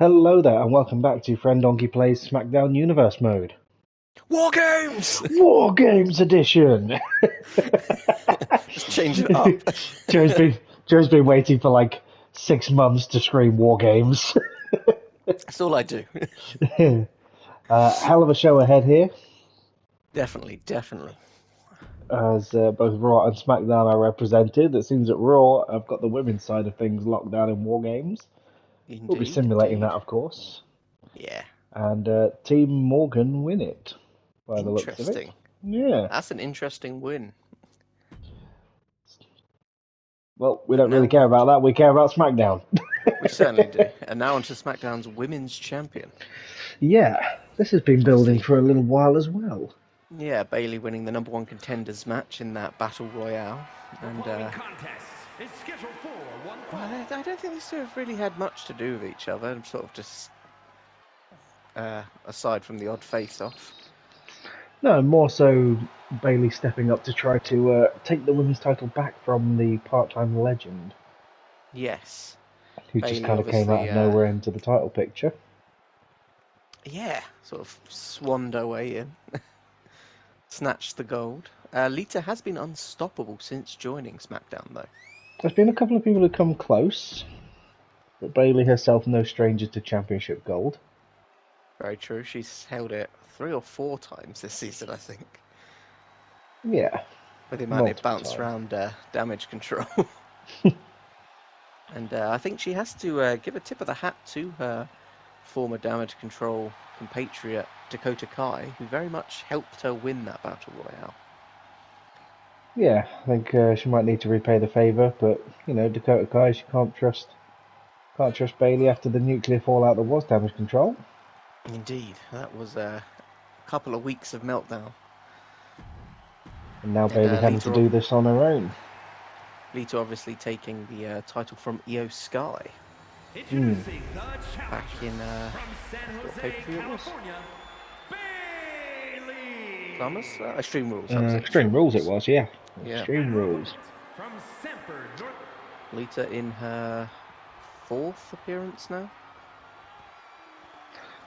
Hello there, and welcome back to Friend Donkey Plays Smackdown Universe Mode. War Games! War Games Edition! Just change it up. Joe's been waiting for like 6 months to scream War Games. That's all I do. Hell of a show ahead here, Definitely. as both Raw and Smackdown are represented. It seems that Raw have got the women's side of things locked down in War Games. We'll be simulating that, of course. Yeah. And Team Morgan win it, by the looks of it. Interesting. Yeah. That's an interesting win. Well, we don't really care about that. We care about SmackDown. We certainly do. And now on to SmackDown's Women's Champion. Yeah, this has been building for a little while as well. Yeah, Bayley winning the #1 contenders match in that Battle Royale. And I don't think these two have really had much to do with each other. Sort of just aside from the odd face-off. No, more so Bayley stepping up to try to take the women's title back from the part-time legend. Yes. Who just kind of came out of nowhere into the title picture. Yeah, sort of swanned her way in. Snatched the gold. Lita has been unstoppable since joining SmackDown, though. There's been a couple of people who come close, but Bayley herself no stranger to championship gold. Very true. She's held it 3 or 4 times this season, I think. Yeah. With the amount it bounced around damage control. And I think she has to give a tip of the hat to her former damage control compatriot, Dakota Kai, who very much helped her win that Battle Royale. Yeah, I think she might need to repay the favour, but, you know, Dakota Kai, she can't trust Bayley after the nuclear fallout that was damage control. Indeed, that was a couple of weeks of meltdown. And now Bayley having to do this on her own. Lita obviously taking the title from Io Sky. Back in what pay-per-view it was? Summers? Extreme Rules. Extreme Rules it was, yeah. Yeah. Extreme Rules. Lita in her 4th appearance now.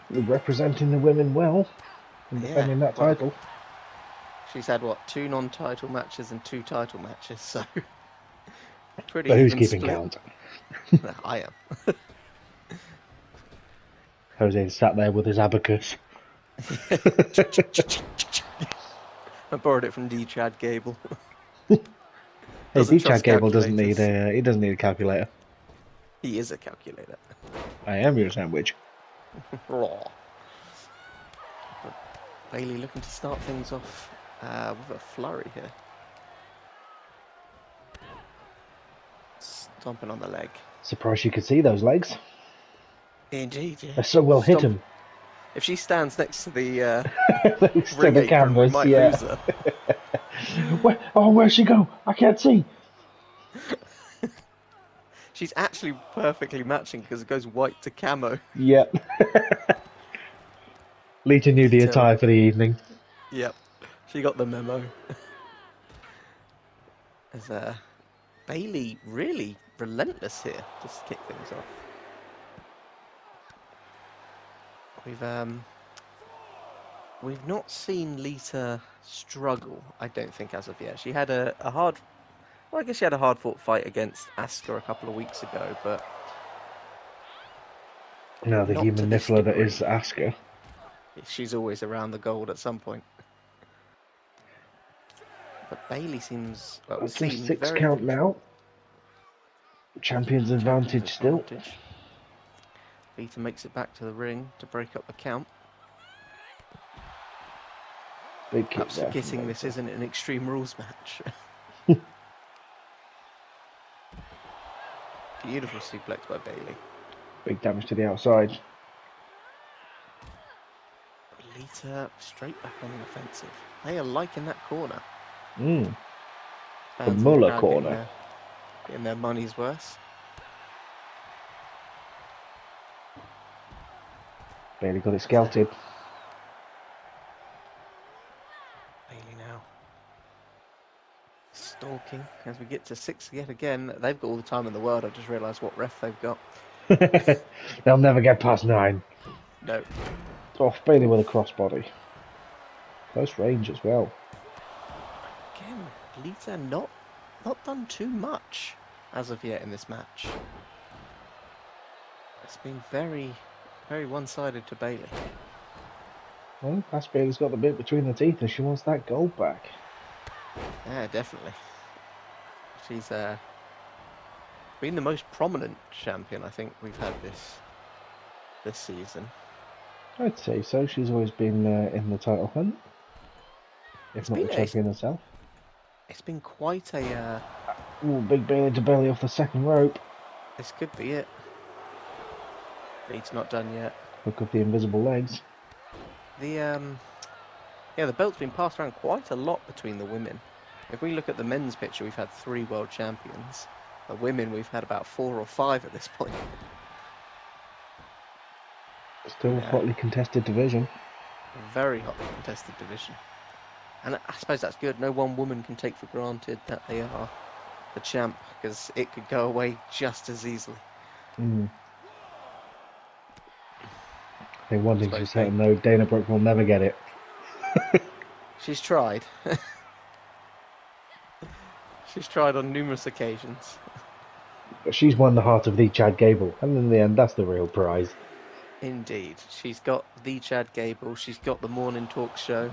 Representing the women well and defending that title. She's had, 2 non-title matches and 2 title matches, so pretty. But who's keeping count? I am. Jose sat there with his abacus. I borrowed it from D. Chad Gable. Hey, D. Chad Gable doesn't need a calculator. He is a calculator. I am your sandwich. Raw. Bayley looking to start things off with a flurry here. Stomping on the leg. Surprised you could see those legs. Indeed, yeah. They're so well hidden. If she stands next to the next to the cameras, we might lose her. Where'd she go? I can't see. She's actually perfectly matching because it goes white to camo. Yep. Lita knew the attire for the evening. Yep. She got the memo. As Bayley really relentless here, just to kick things off. We've not seen Lita struggle, I don't think, as of yet. She had a hard... Well, I guess she had a hard-fought fight against Asuka a couple of weeks ago, but... No, the human niffler that is Asuka. She's always around the gold at some point. But Bayley seems... Well, that's a 6 count now. Champion's advantage still. Lita makes it back to the ring to break up the count. Big kick. Perhaps forgetting this isn't an Extreme Rules match. Beautiful suplex by Bayley. Big damage to the outside. Lita straight back on the offensive. They are liking that corner. The Muller corner. Getting their money's worth. Bayley got it scouted. Bayley now stalking as we get to 6 yet again. They've got all the time in the world. I've just realised what ref they've got. They'll never get past 9. No. Off Bailey with a crossbody. Close range as well. Again, Lita not done too much as of yet in this match. It's been very, very one-sided to Bailey. Well, past Bailey's got the bit between the teeth and she wants that gold back. Yeah, definitely. She's been the most prominent champion I think we've had this season. I'd say so. She's always been in the title hunt, if not the champion herself. It's been quite a... Ooh, big Bailey to Bailey off the second rope. This could be it. It's not done yet. Look at the invisible legs. The belt's been passed around quite a lot between the women. If we look at the men's picture, we've had 3 world champions. The women, we've had about 4 or 5 at this point. Still a hotly contested division. Very hotly contested division. And I suppose that's good. No one woman can take for granted that they are the champ, because it could go away just as easily. I think one thing for certain though, Dana Brooke will never get it. She's tried. She's tried on numerous occasions. But she's won the heart of the Chad Gable, and in the end, that's the real prize. Indeed. She's got the Chad Gable, she's got the morning talk show.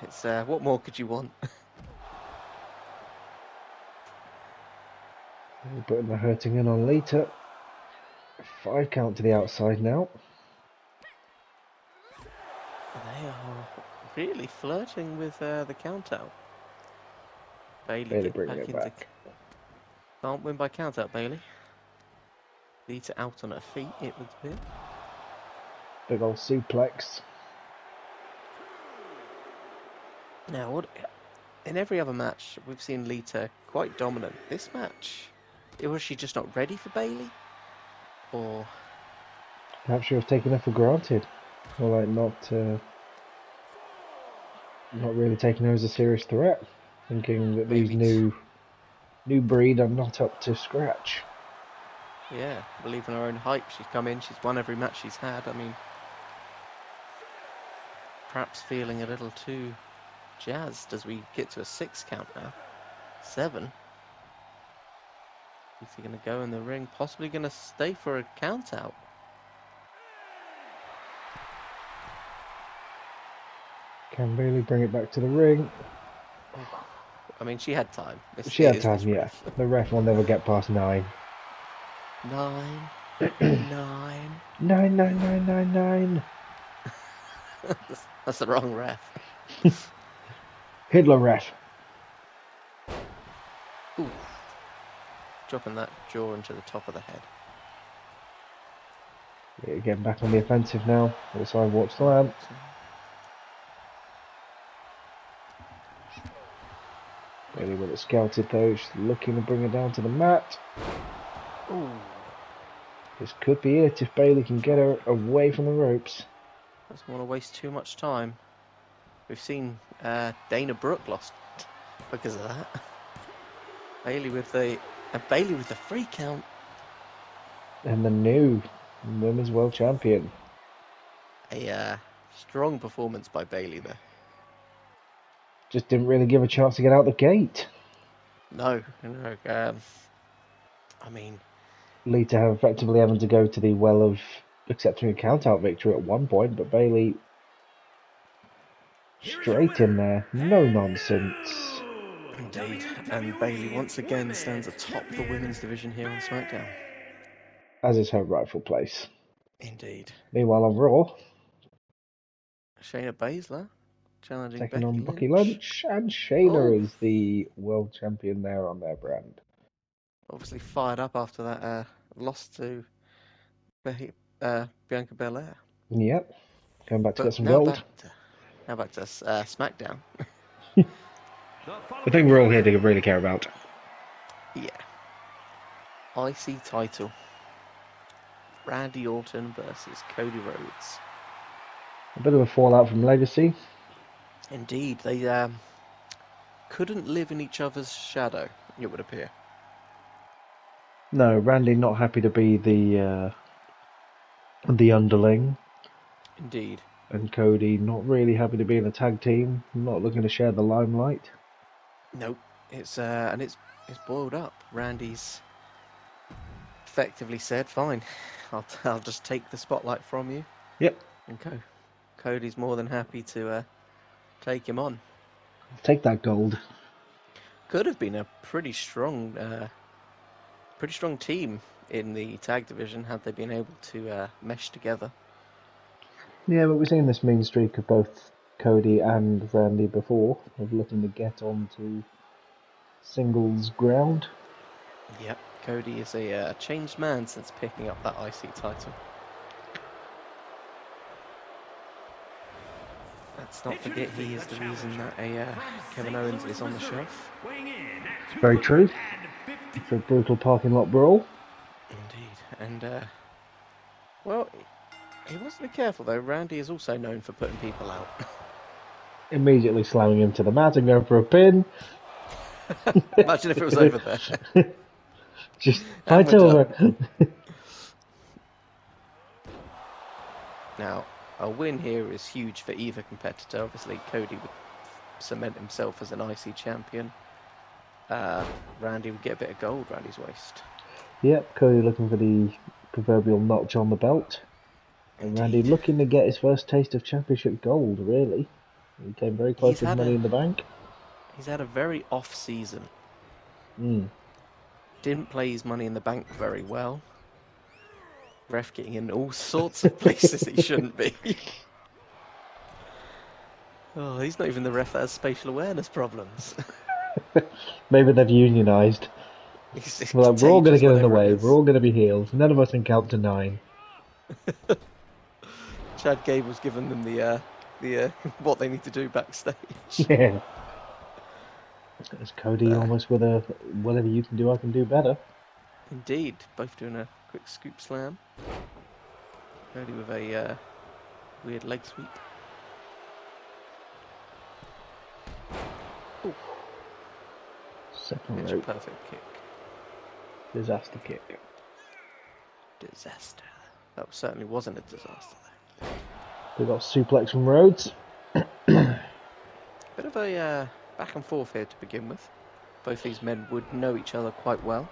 It's, what more could you want? Putting the hurting in on Lita. 5 count to the outside now. They are really flirting with the count out. Bailey bringing it back. Can't win by count out, Bailey. Lita out on her feet, it would appear. Big old suplex. Now, in every other match, we've seen Lita quite dominant. This match, was she just not ready for Bailey? Or perhaps she was taking her for granted, or like not really taking her as a serious threat, thinking that these new breed are not up to scratch. Yeah, believing her own hype. She's come in, she's won every match she's had. I mean, perhaps feeling a little too jazzed as we get to a 6 count now. 7. Is he going to go in the ring? Possibly going to stay for a count out. Can Bailey bring it back to the ring? I mean, she had time. She had time, yeah. The ref will never get past 9. 9. 9. 9, 9, 9, 9, 9. That's the wrong ref. Hitler ref. Ooh. Dropping that jaw into the top of the head. Yeah, getting back on the offensive now. The sidewalk slam. Bailey with it scouted though. She's looking to bring her down to the mat. Ooh. This could be it if Bailey can get her away from the ropes. Doesn't want to waste too much time. We've seen Dana Brooke lost because of that. Bailey with the 3 count. And the new Women's World Champion. A strong performance by Bailey there. Just didn't really give a chance to get out the gate. No. I mean, Lita have effectively having to go to the well of accepting a count-out victory at one point, but Bailey straight in there, no nonsense. Indeed, and Bailey once again stands atop the women's division here on Smackdown. As is her rightful place. Indeed. Meanwhile on Raw, Shayna Baszler challenging taking on Becky Becky Lynch, and Shayna is the world champion there on their brand. Obviously fired up after that loss to Bianca Belair. Yep, going back to get some gold. Now back to SmackDown. The thing we're all here to really care about. Yeah. IC title. Randy Orton versus Cody Rhodes. A bit of a fallout from Legacy. Indeed, they couldn't live in each other's shadow, it would appear. No, Randy not happy to be the underling, Indeed. and Cody not really happy to be in the tag team, not looking to share the limelight. Nope. It's boiled up. Randy's effectively said, "Fine, I'll just take the spotlight from you." Yep. And Cody's more than happy to take him on. Take that gold. Could have been a pretty strong team in the tag division had they been able to mesh together. Yeah, but we've seen this mean streak of both Cody and Randy before, of looking to get onto singles ground. Yep, Cody is a changed man since picking up that IC title. Let's not forget he is the reason that Kevin Owens is on the shelf. Very true. It's a brutal parking lot brawl. Indeed, and well, he wants to be careful though. Randy is also known for putting people out. Immediately slamming him to the mat and going for a pin. Imagine if it was over there. Just fight over. Now, a win here is huge for either competitor. Obviously, Cody would cement himself as an IC champion. Randy would get a bit of gold around his waist. Yep, Cody looking for the proverbial notch on the belt. And Randy looking to get his first taste of championship gold, really. He came very close with Money in the Bank. He's had a very off season. Didn't play his Money in the Bank very well. Ref getting in all sorts of places he shouldn't be. Oh, he's not even the ref that has spatial awareness problems. Maybe they've unionised. We're all going to get in the way. We're all going to be heels. None of us can count to 9. Chad Gable's given them the what they need to do backstage. Yeah. It's Cody almost with a whatever you can do, I can do better. Indeed, both doing a quick scoop slam. Cody with a weird leg sweep. Ooh. Second rope. rope. Perfect kick. Disaster kick. Disaster. That certainly wasn't a disaster though. We got suplex from Rhodes. Bit of a back and forth here to begin with. Both these men would know each other quite well.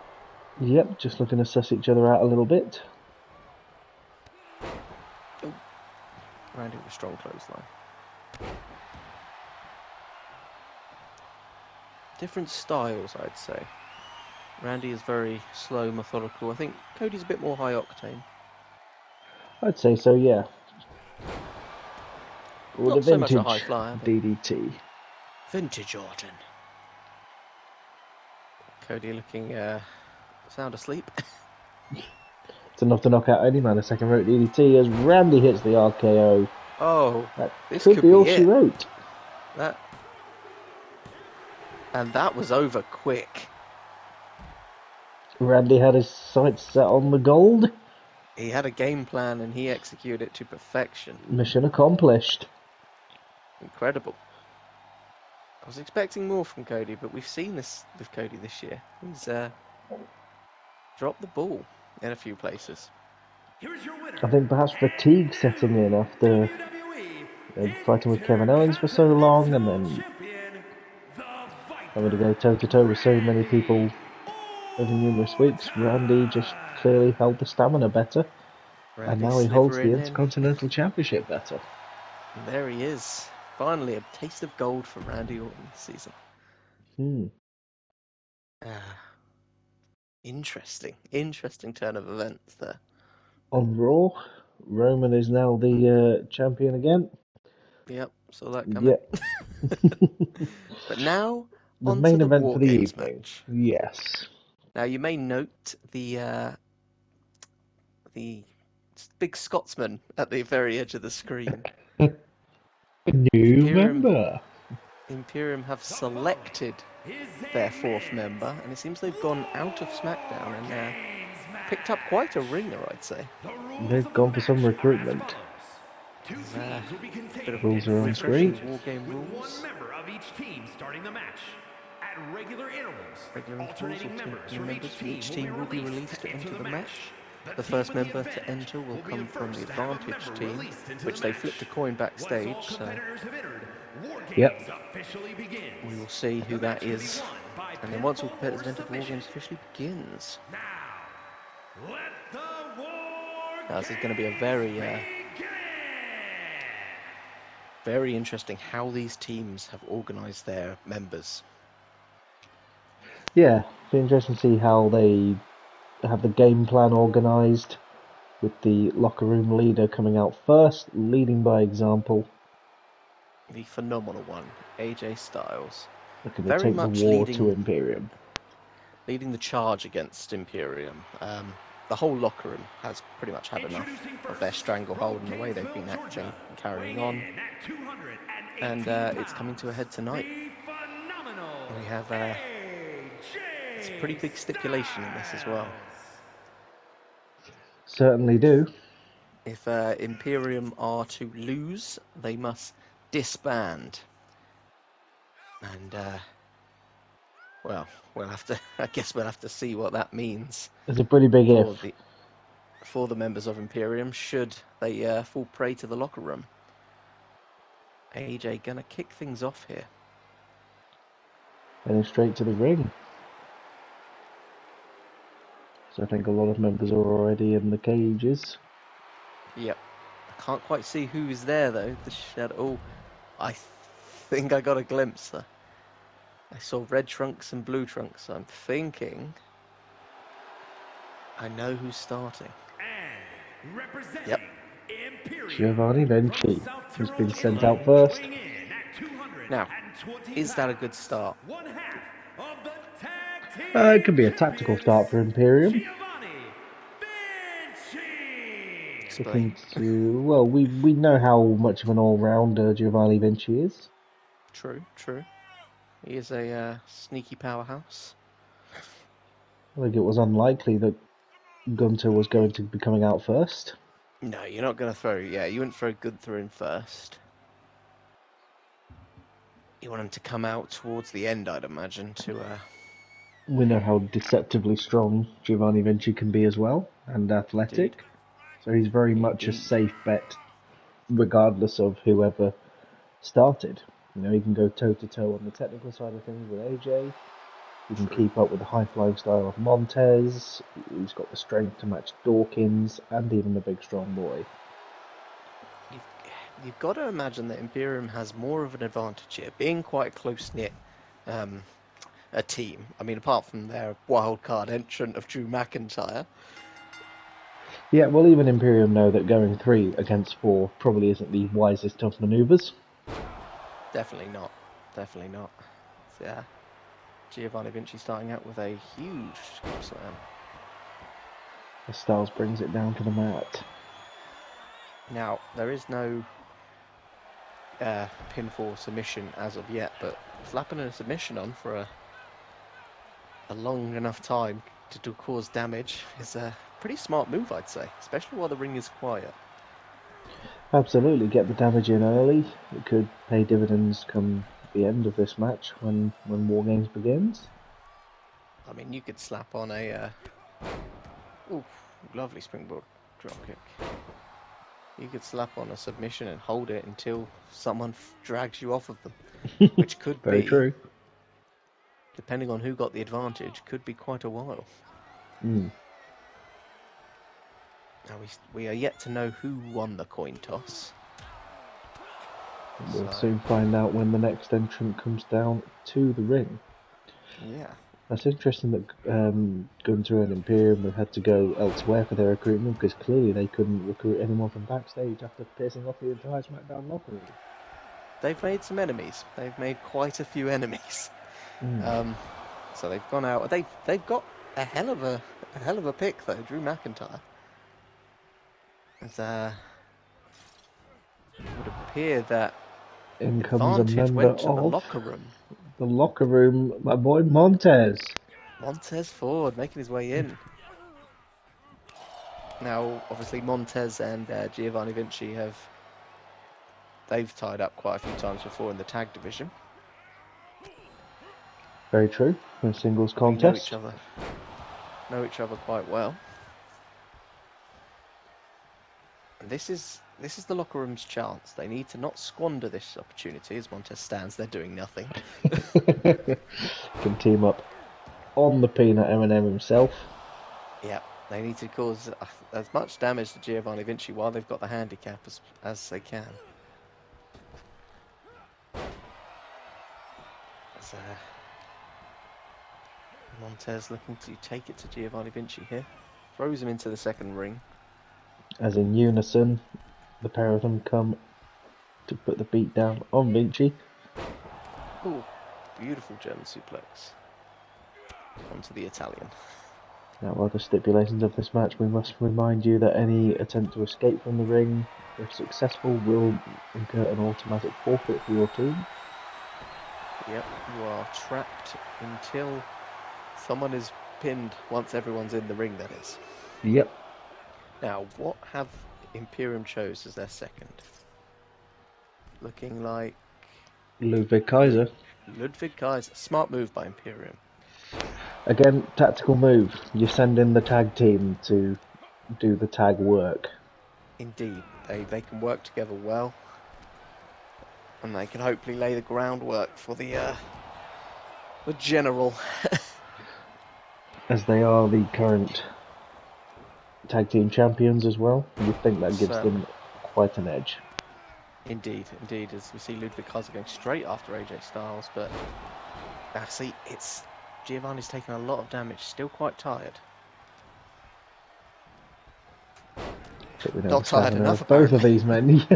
Yep, just looking to suss each other out a little bit. Oh. Randy with a strong clothesline. Different styles, I'd say. Randy is very slow, methodical. I think Cody's a bit more high octane. I'd say so, yeah. With Not a vintage so much a high flyer, DDT. Vintage Orton. Cody looking sound asleep. It's enough to knock out any man. A second rope DDT as Randy hits the RKO. Oh, that this could be all she wrote. And that was over quick. Randy had his sights set on the gold. He had a game plan and he executed it to perfection. Mission accomplished. Incredible. I was expecting more from Cody, but we've seen this with Cody this year. He's dropped the ball in a few places. I think perhaps fatigue setting in after fighting with Kevin Owens for so long and then having to go toe-to-toe with so many people over numerous weeks. Randy just clearly held the stamina better. And now he holds the Intercontinental Championship better. And there he is. Finally, a taste of gold from Randy Orton this season. Interesting turn of events there. On Raw, Roman is now the champion again. Yep, saw that coming. Yep. But now, the main event for the evening. Match. Yes. Now you may note the big Scotsman at the very edge of the screen. New member. Imperium have selected their 4th member, and it seems they've gone out of Smackdown and picked up quite a ringer, I'd say. They've gone for some recruitment. Bit of rules are on screen. War game rules. One member of each team starting the match. at regular intervals. Regular Alternating members from each team will be released to enter the match. The first member to enter will come from the advantage team, which they flipped a coin backstage, so Yep. we will see who that is. And then once all competitors have entered, War Games officially begins. Now, this is going to be a very interesting how these teams have organised their members. Yeah, it'll be interesting to see how they have the game plan organised, with the locker room leader coming out first, leading by example. The phenomenal one, AJ Styles. Looking to take the war to Imperium. Leading the charge against Imperium. The whole locker room has pretty much had enough of their stranglehold and the way they've been acting and carrying on. And it's coming to a head tonight. We have it's a pretty big stipulation in this as well. Certainly do. If Imperium are to lose, they must disband. And well, I guess we'll have to see what that means. It's a pretty big if. For the members of Imperium, should they fall prey to the locker room. AJ gonna kick things off here. Heading straight to the ring. So I think a lot of members are already in the cages. Yep. I can't quite see who is there though. The shadow. Oh, I think I got a glimpse. I saw red trunks and blue trunks. So I'm thinking I know who's starting. Yep. Giovanni Vinci has been sent out first. Now, is that a good start? It could be a tactical start for Imperium. Looking to, well, we know how much of an all-rounder Giovanni Vinci is. True. He is a sneaky powerhouse. I think it was unlikely that Gunther was going to be coming out first. No, you're not going to throw... Yeah, you wouldn't throw Gunther in first. You want him to come out towards the end, I'd imagine, to... We know how deceptively strong Giovanni Vinci can be as well, and athletic. Indeed. So he's very much a safe bet, regardless of whoever started. You know, he can go toe-to-toe on the technical side of things with AJ. He can keep up with the high-flying style of Montez. He's got the strength to match Dawkins and even the big strong boy. You've got to imagine that Imperium has more of an advantage here, being quite close-knit a team. I mean, apart from their wild-card entrant of Drew McIntyre. Yeah, well, even Imperium know that going 3 against 4 probably isn't the wisest of manoeuvres. Definitely not. Yeah. Giovanni Vinci starting out with a huge slam. Styles brings it down to the mat. Now, there is no pinfall submission as of yet, but slapping a submission on for a long enough time to cause damage is a pretty smart move, I'd say, especially while the ring is quiet. Absolutely, get the damage in early. It could pay dividends come the end of this match when War Games begins. I mean, you could slap on a lovely springboard dropkick. You could slap on a submission and hold it until someone drags you off of them, which could Very true. Depending on who got the advantage, could be quite a while. Mm. Now we are yet to know who won the coin toss. We'll soon find out when the next entrant comes down to the ring. Yeah. That's interesting that Gunther and Imperium have had to go elsewhere for their recruitment, because clearly they couldn't recruit anyone from backstage after pissing off the entire Smackdown locker room. They've made some enemies. They've made quite a few enemies. So they've gone out. They've got a hell of a pick though, Drew McIntyre. It would appear that in comes a member went to of the locker room. The locker room, my boy Montez. Montez Ford making his way in. Now, obviously, Montez and Giovanni Vinci they've tied up quite a few times before in the tag division. Very true. In a singles We know contest. know each other quite well. And this is the locker room's chance. They need to not squander this opportunity. As Montez stands there doing nothing. Can team up on the peanut M&M himself. Yeah, they need to cause as much damage to Giovanni Vinci while they've got the handicap as they can. As, Montez looking to take it to Giovanni Vinci here. Throws him into the second ring. As in unison, the pair of them come to put the beat down on Vinci. Ooh, beautiful German suplex. Onto the Italian. Now, while the stipulations of this match, we must remind you that any attempt to escape from the ring, if successful, will incur an automatic forfeit for your team. Yep, you are trapped until someone is pinned, once everyone's in the ring, that is. Yep. Now, what have Imperium chose as their second? Looking like Ludwig Kaiser. Ludwig Kaiser. Smart move by Imperium. Again, tactical move. You send in the tag team to do the tag work. Indeed, they can work together well, and they can hopefully lay the groundwork for the general. As they are the current tag team champions as well, you think that gives them quite an edge. Indeed, as we see Ludwig Kaiser going straight after AJ Styles, but see, it's Giovanni's taken a lot of damage, still quite tired. Not tired enough, both of these men.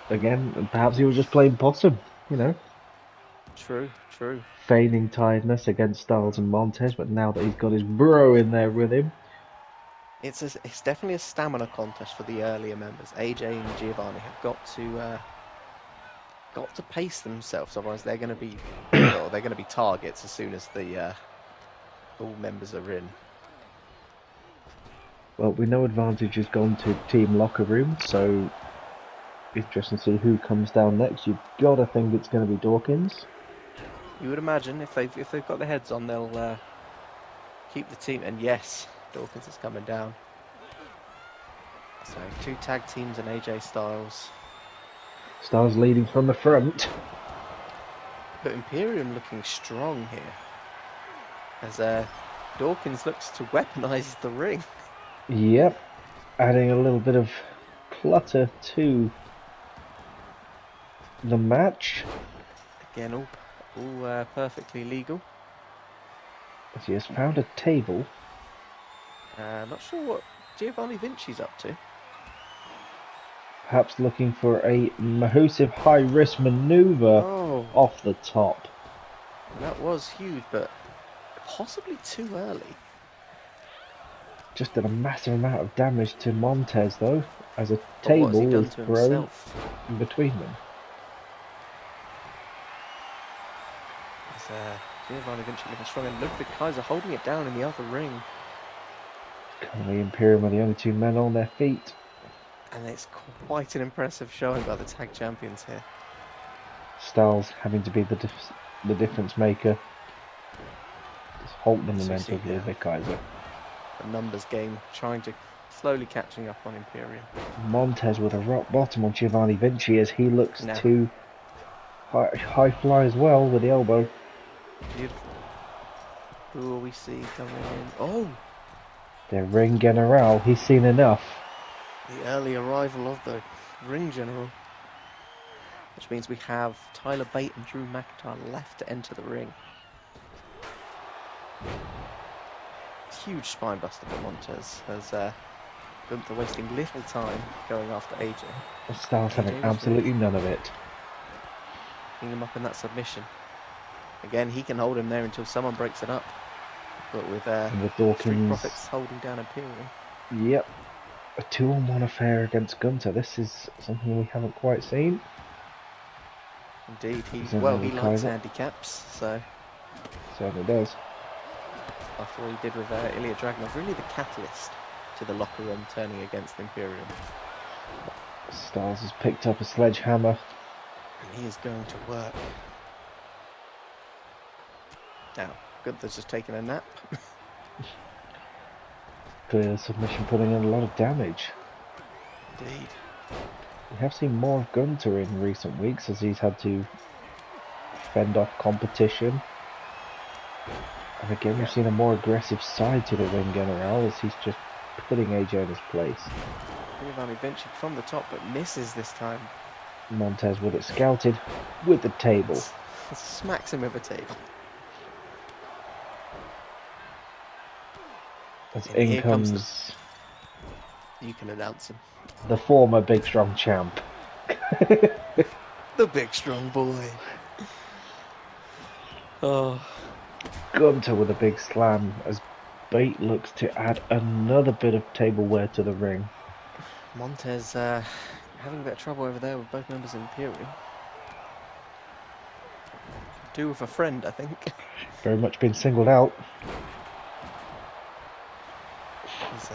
Again, perhaps he was just playing possum, you know. True. Feigning tiredness against Styles and Montez, but now that he's got his bro in there with him. It's definitely a stamina contest for the earlier members. AJ and Giovanni have got to pace themselves, otherwise they're going to be targets as soon as the all members are in. Well, we know advantage has gone to team locker room, so interesting to see who comes down next. You've got to think it's going to be Dawkins. You would imagine if they've got their heads on, they'll keep the team. And yes, Dawkins is coming down. So 2 tag teams and AJ Styles. Styles leading from the front. But Imperium looking strong here. As Dawkins looks to weaponize the ring. Yep. Adding a little bit of clutter to the match. Again, all perfectly legal. As he has found a table. Not sure what Giovanni Vinci's up to. Perhaps looking for a massive high-risk maneuver off the top. That was huge, but possibly too early. Just did a massive amount of damage to Montez, though, as a table was thrown in between them. Giovanni Vinci looking strong, and Ludwig Kaiser holding it down in the other ring. Currently Imperium are the only 2 men on their feet. And it's quite an impressive showing by the tag champions here. Styles having to be the difference maker. Just halt the momentum of Ludwig Kaiser. The numbers game trying to slowly catching up on Imperium. Montez with a rock bottom on Giovanni Vinci as he looks to high fly as well with the elbow. Beautiful. Who will we see coming in? Oh! The ring general, he's seen enough. The early arrival of the ring general. Which means we have Tyler Bate and Drew McIntyre left to enter the ring. Huge spinebuster for Montez, as Gunther wasting little time going after AJ. Styles having absolutely none of it. Picking him up in that submission. Again, he can hold him there until someone breaks it up. But with Dawkins, Street Profits holding down Imperium. Yep. A 2-on-1 affair against Gunther. This is something we haven't quite seen. Indeed, he likes handicaps, so certainly does. After what he did with Ilya Dragunov, really the catalyst to the locker room turning against Imperium. Styles has picked up a sledgehammer. And he is going to work. Now, Gunther's just taken a nap. Clear submission putting in a lot of damage. Indeed. We have seen more of Gunther in recent weeks as he's had to fend off competition. And again, we've seen a more aggressive side to the ring general as he's just putting AJ in his place. Giovanni Vinci from the top, but misses this time. Montez with it scouted with the table. Smacks him with a table. As And in here comes You can announce him. the former Big Strong champ. The big strong boy. Oh, Gunther with a big slam as Bate looks to add another bit of tableware to the ring. Montez having a bit of trouble over there with both members of Imperium. Do with a friend, I think. Very much been singled out. He's,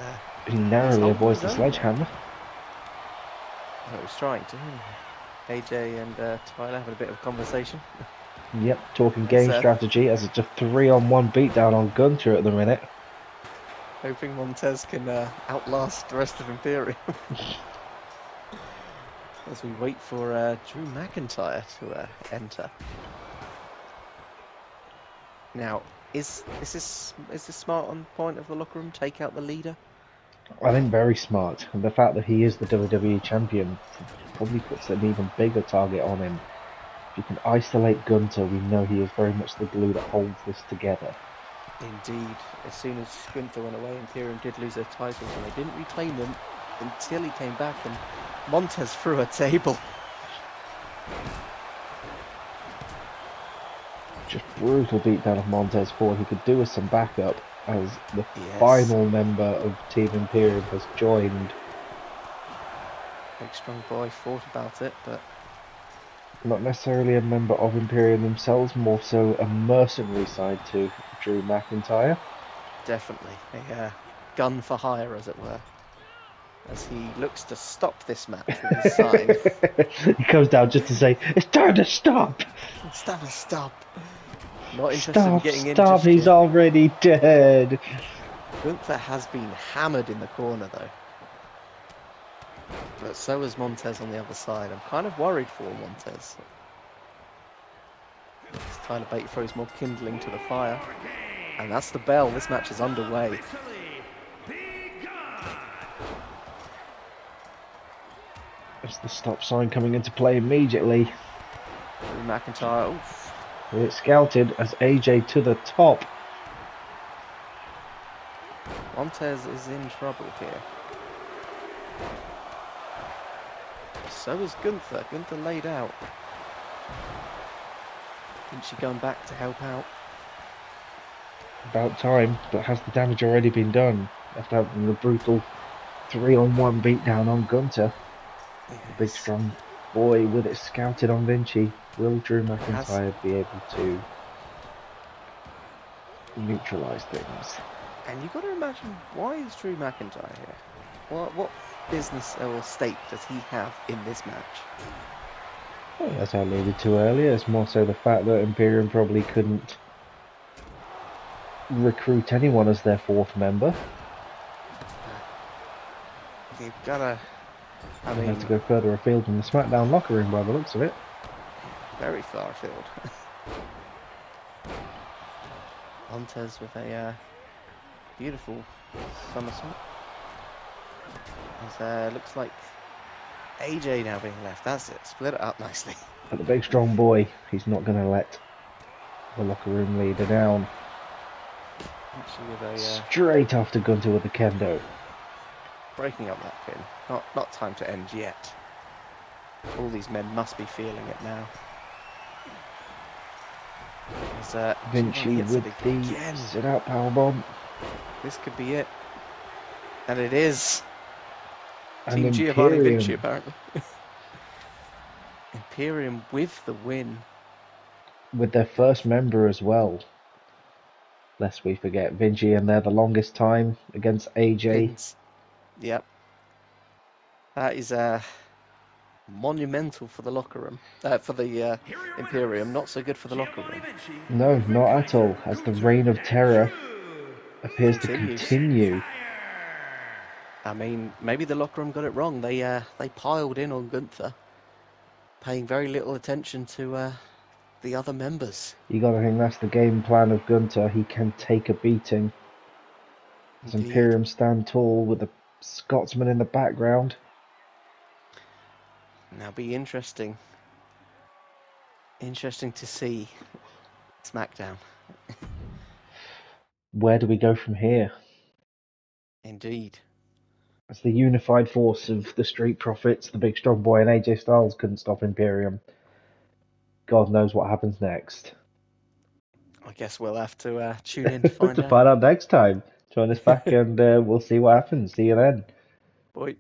He narrowly holding avoids his the own. sledgehammer. Oh, he's trying to. AJ and Tyler having a bit of a conversation. Yep, talking game That's, strategy as it's a 3-on-1 beatdown on Gunther at the minute. Hoping Montez can outlast the rest of Imperium. As we wait for Drew McIntyre to enter. Now, is this smart on point of the locker room? Take out the leader? I think very smart. And the fact that he is the WWE champion probably puts an even bigger target on him. If you can isolate Gunther, we know he is very much the glue that holds this together. Indeed. As soon as Gunther went away, Imperium did lose their titles and they didn't reclaim them until he came back and Montez threw a table. Just brutal beatdown of Montez forward. He could do with some backup as the Yes. final member of Team Imperium has joined. Big strong boy thought about it, but Not necessarily a member of Imperium themselves, more so a mercenary side to Drew McIntyre. definitely a gun for hire, as it were. As he looks to stop this match with his sign. He comes down just to say, "It's time to stop! Stop. Not interested in Stop, getting in stop, just he's yet. already dead!" Gunther has been hammered in the corner, though. But so is Montez on the other side. I'm kind of worried for Montez. As Tyler Bate throws more kindling to the fire. And that's the bell. This match is underway. That's the stop sign coming into play immediately. Drew McIntyre. Oof. With it scouted as AJ to the top. Montez is in trouble here. So is Gunther. Gunther laid out. Vinci going back to help out. About time, but has the damage already been done after having the brutal 3-on-1 beatdown on Gunther? Big strong boy with it scouted on Vinci. Will Drew McIntyre be able to neutralise things? And you've got to imagine, why is Drew McIntyre here? What business or stake does he have in this match? Well, as I alluded to earlier, it's more so the fact that Imperium probably couldn't recruit anyone as their fourth member. You've got to... I They mean, had to go further afield from the Smackdown locker room by the looks of it. very far afield. Montez with a beautiful somersault. Looks like AJ now being left. That's it. Split it up nicely. But the big strong boy, he's not going to let the locker room leader down. Actually with a Straight after Gunther with the kendo. breaking up that pin. Not time to end yet. All these men must be feeling it now. As, Vinci Giovanni hits a with big the again. sit-out powerbomb. This could be it. And it is. And Team Giovanni Imperium Vinci, apparently. Imperium with the win. with their first member as well. Lest we forget, Vinci and they're the longest time against AJ. Pins. Yep. That is monumental for the locker room, for the Here are your Imperium. winners. Not so good for the locker Giovanni room. Vinci, No, not at all, as the reign of terror appears to Continues. continue. I mean, maybe the locker room got it wrong. They piled in on Gunther, paying very little attention to the other members. You got to think that's the game plan of Gunter. He can take a beating. As Indeed. Imperium stand tall with the Scotsman in the background. Now, be interesting. Interesting to see Smackdown. Where do we go from here? Indeed. As the unified force of the Street Profits, the Big Strong Boy, and AJ Styles couldn't stop Imperium. God knows what happens next. I guess we'll have to tune in to find To out. find out next time. Join us back and we'll see what happens. See you then. Bye.